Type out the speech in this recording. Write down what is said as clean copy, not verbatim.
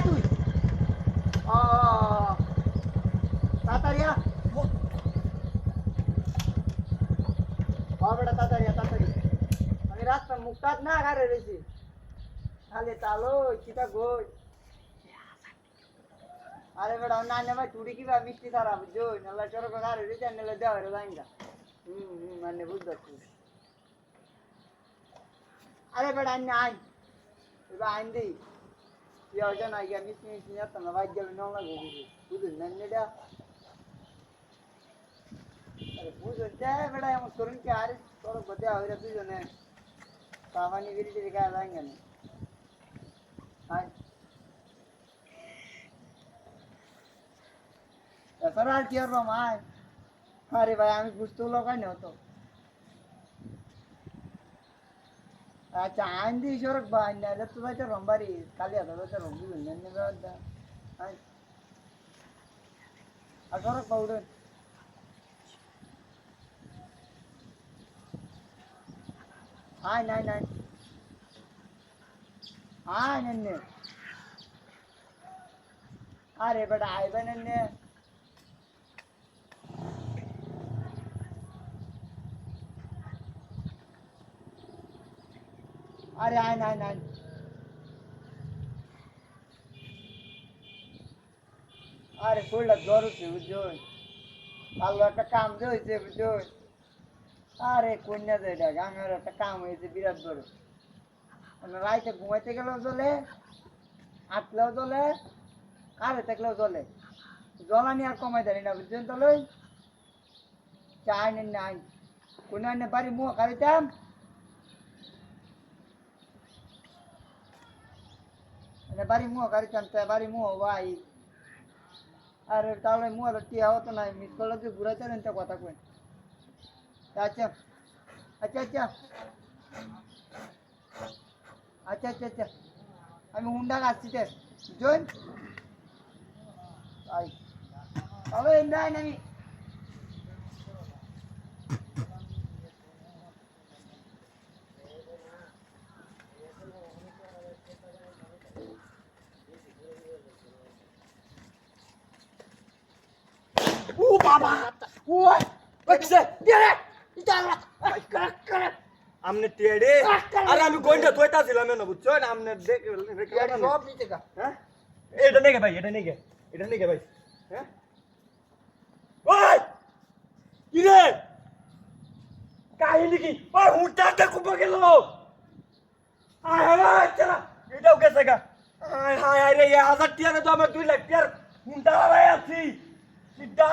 তুই ও তাড়াতাড়ি আ বেটা তাড়াতাড়ি আমি রাস্তার মুখটাত না ঘরে রয়েছি খালি চালো কিটা গোল আরে বেটা না ভাই তুড়ি কিবা মিষ্টি তারা বুঝছো নালা চরক ঘরে রয়েছে নালে দেওয়া রে লাইনটা মানে বুঝতে পারছি আরে বেটা আইন এবার আইন দিই কি হয় না গিয়া মিষ্টি মিষ্টি যাতাম না বাইক গেলে নলা ঘুরি বুঝুন না এটা আরে বুঝুন দেয় বেটা এমন করুন কি আরে চরক বদে হইরা দুজনে সামানি বিরিটি রেখে লাইন না আইন এছাড়া আর কি আর মায় আরে ভাই আমি বুঝতেও লোকাই না তো আচ্ছা আইন দিয়ে সরক বা আইন না তো ভাই তো রম্বারি কালি হাতে তো রম্বি নেন নেবে আইন আর সরক বা উঠেন আইন আইন আইন আইন এনে আরে বেটা আইবেন এনে আরে আইন আইন আইন আরে ফুলটা জ্বর উঠছে বুঝছো ভালো একটা কাম যে হয়েছে বুঝছো আরে কন্যা যে এটা আমার একটা কাম হয়েছে বিরাট বড় রাইতে ঘুমাইতে গেলেও চলে আটলেও চলে কারে থাকলেও চলে জ্বলানি আর কমাই দেয় না বুঝছেন তো লই চাই নেন না আইন কোন আইনে বাড়ি মুখ খাইতাম বাড়ি মুখ খাইতাম তাই বাড়ি মুখ ভাই আরে তাহলে মুখ টিয়া হতো না মিস করলে তুই ঘুরাইতে নেন তো কথা কই আচ্ছা আচ্ছা আচ্ছা আচ্ছা আচ্ছা আচ্ছা আমি হুন্ডা আসছি তে বুঝুন তাই তবে নাই আমি ও বাবা ওই কইছে দিয়ে এটা আমনে টিয়াডে আরে আমি গোইন্ডা থইতাছিলাম না বুঝছো না আমনে দেখে সব নিচে গা হ্যাঁ এটা নেগে ভাই এটা নেগে ভাই হ্যাঁ ওই কি রে কাহিনী কি ওই হুটাতে কুপা গেল আয় হায় চলা এটাও গেছে গা আয় হায় রে 1000 টিয়ারে তো আমার 2 লাখ টিয়ার হুন্ডা লাগাই আছি সিধা